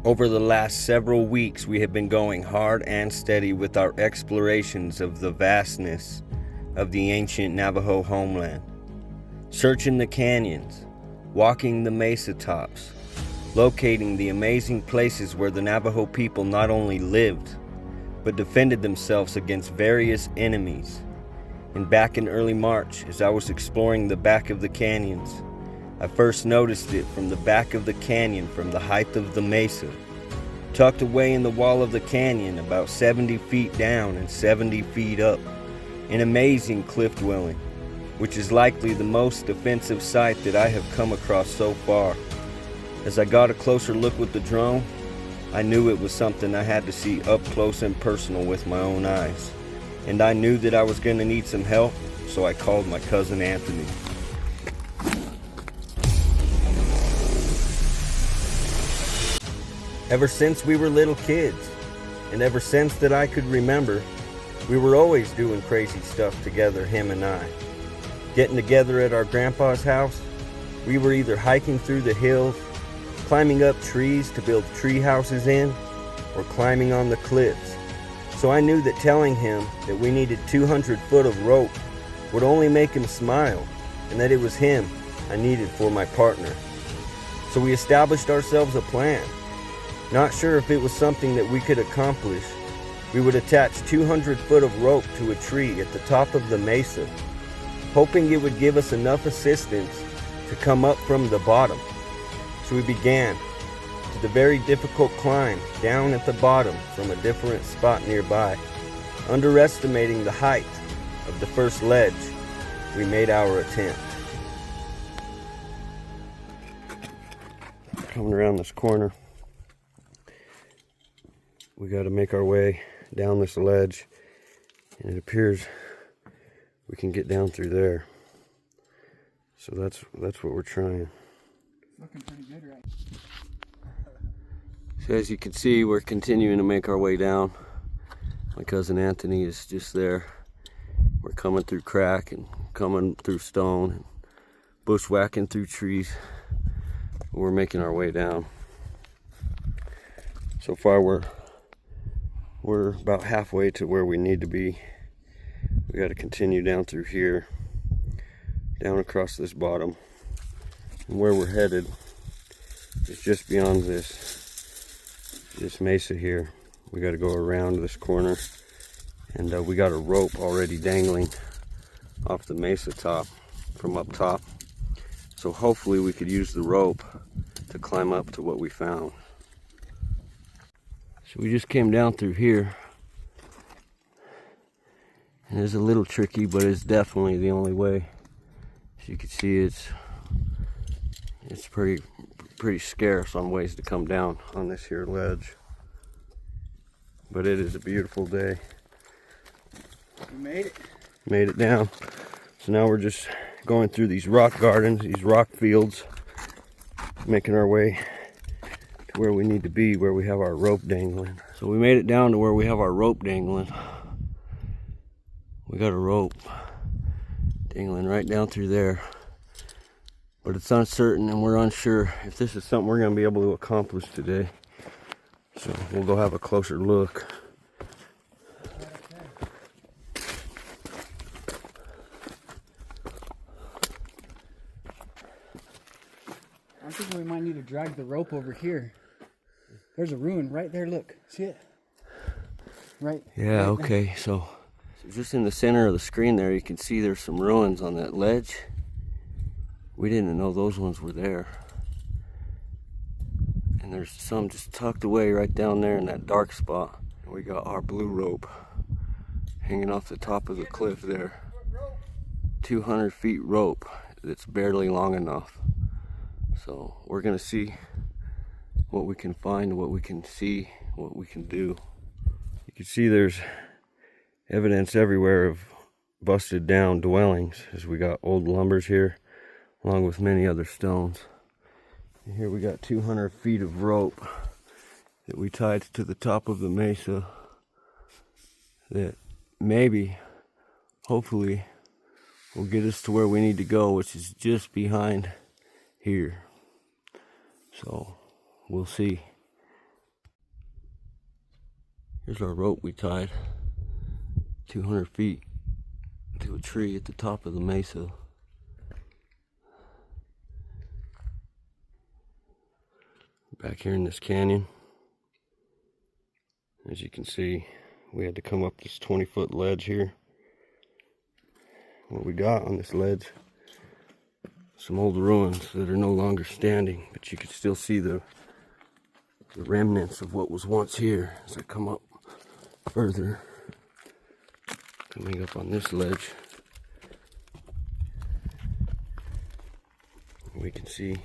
Over the last several weeks, we have been going hard and steady with our explorations of the vastness of the ancient Navajo homeland. Searching the canyons, walking the mesa tops, locating the amazing places where the Navajo people not only lived, but defended themselves against various enemies. And back in early March, as I was exploring the back of the canyons, I first noticed it from the back of the canyon from the height of the mesa. Tucked away in the wall of the canyon, about 70 feet down and 70 feet up, an amazing cliff dwelling, which is likely the most defensive site that I have come across so far. As I got a closer look with the drone, I knew it was something I had to see up close and personal with my own eyes. And I knew that I was going to need some help, so I called my cousin Anthony. Ever since we were little kids, and ever since that I could remember, we were always doing crazy stuff together, him and I. Getting together at our grandpa's house, we were either hiking through the hills, climbing up trees to build tree houses in, or climbing on the cliffs. So I knew that telling him that we needed 200 foot of rope would only make him smile, and that it was him I needed for my partner. So we established ourselves a plan. Not sure if it was something that we could accomplish, we would attach 200 foot of rope to a tree at the top of the mesa, hoping it would give us enough assistance to come up from the bottom. So we began to the very difficult climb down at the bottom from a different spot nearby. Underestimating the height of the first ledge, we made our attempt. Coming around this corner, we got to make our way down this ledge, and it appears we can get down through there. So that's what we're trying. Looking pretty good, right? So as you can see, we're continuing to make our way down. My cousin Anthony is just there. We're coming through crack and coming through stone and bushwhacking through trees. We're making our way down. So far we're about halfway to where we need to be. We got to continue down through here, down across this bottom, and where we're headed is just beyond this mesa here. We got to go around this corner, and we got a rope already dangling off the mesa top from up top. So hopefully we could use the rope to climb up to what we found. So we just came down through here, and it's a little tricky, but it's definitely the only way. As you can see, it's pretty scarce on ways to come down on this here ledge. But it is a beautiful day. We made it. Made it down. So now we're just going through these rock gardens, these rock fields, making our way to where we need to be, where we have our rope dangling. So we made it down to where we have our rope dangling. We got a rope dangling right down through there. But it's uncertain, and we're unsure if this is something we're going to be able to accomplish today. So we'll go have a closer look. I'm thinking we might need to drag the rope over here. There's a ruin right there, look. See it? Right. Yeah, right okay. there. So just in the center of the screen there, you can see there's some ruins on that ledge. We didn't know those ones were there. And there's some just tucked away right down there in that dark spot. And we got our blue rope hanging off the top of the cliff there. 200 feet rope that's barely long enough. So we're gonna see what we can find, what we can see, what we can do. You can see there's evidence everywhere of busted down dwellings, as we got old lumbers here, along with many other stones. And here we got 200 feet of rope that we tied to the top of the mesa that maybe, hopefully, will get us to where we need to go, which is just behind here. So we'll see. Here's our rope we tied 200 feet to a tree at the top of the mesa. Back here in this canyon, as you can see, we had to come up this 20-foot ledge here. What we got on this ledge, some old ruins that are no longer standing, but you can still see the remnants of what was once here as I come up further. Coming up on this ledge, we can see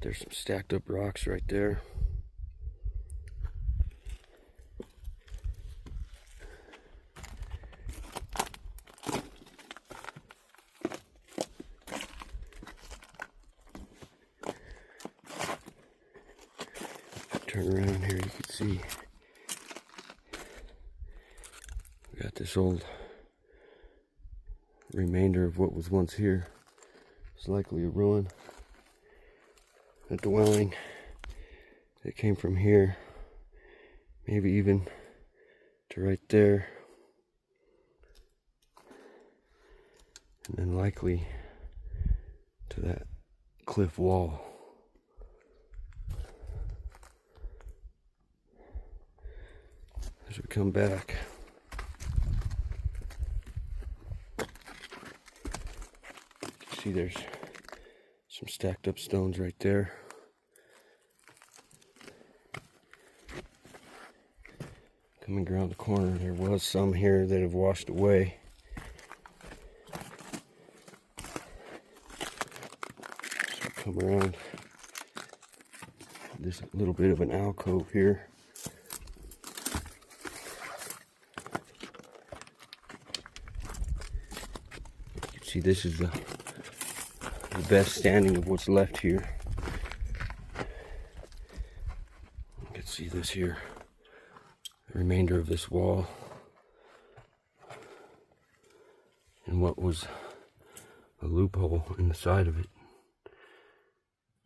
there's some stacked up rocks right there. Turn around here, you can see we got this old remainder of what was once here. It's likely a ruin, a dwelling that came from here, maybe even to right there, and then likely to that cliff wall. As we come back, you can see there's some stacked up stones right there. Coming around the corner, there was some here that have washed away. So come around this little bit of an alcove here. See, this is the best standing of what's left here. You can see this here, the remainder of this wall, and what was a loophole in the side of it.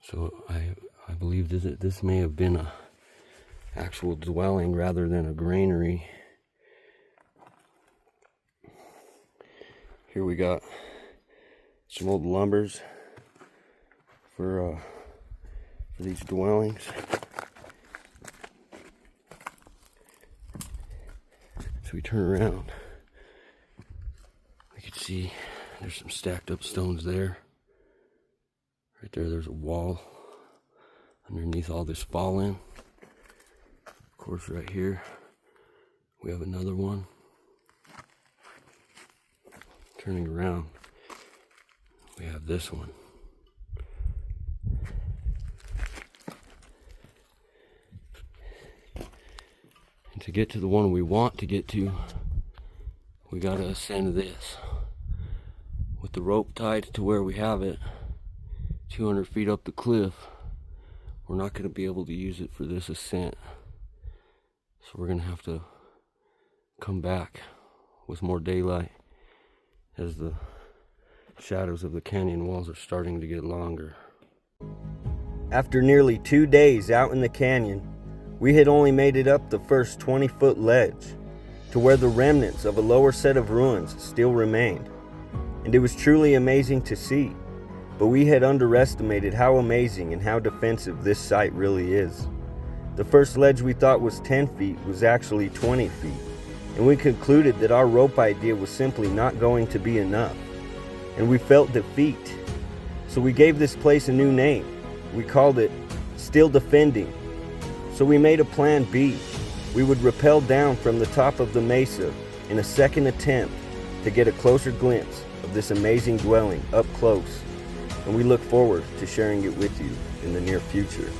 So I believe this may have been a actual dwelling rather than a granary. Here we got some old lumbers for these dwellings. So we turn around, we can see there's some stacked up stones there. Right there, there's a wall underneath all this fallen. Of course, right here we have another one. Turning around, we have this one. And to get to the one we want to get to, we gotta ascend this. With the rope tied to where we have it, 200 feet up the cliff, we're not gonna be able to use it for this ascent. So we're gonna have to come back with more daylight as the shadows of the canyon walls are starting to get longer. After nearly 2 days out in the canyon, we had only made it up the first 20-foot ledge to where the remnants of a lower set of ruins still remained. And it was truly amazing to see, but we had underestimated how amazing and how defensive this site really is. The first ledge we thought was 10 feet was actually 20 feet, and we concluded that our rope idea was simply not going to be enough. And we felt defeat. So we gave this place a new name. We called it Still Defending. So we made a plan B. We would rappel down from the top of the mesa in a second attempt to get a closer glimpse of this amazing dwelling up close. And we look forward to sharing it with you in the near future.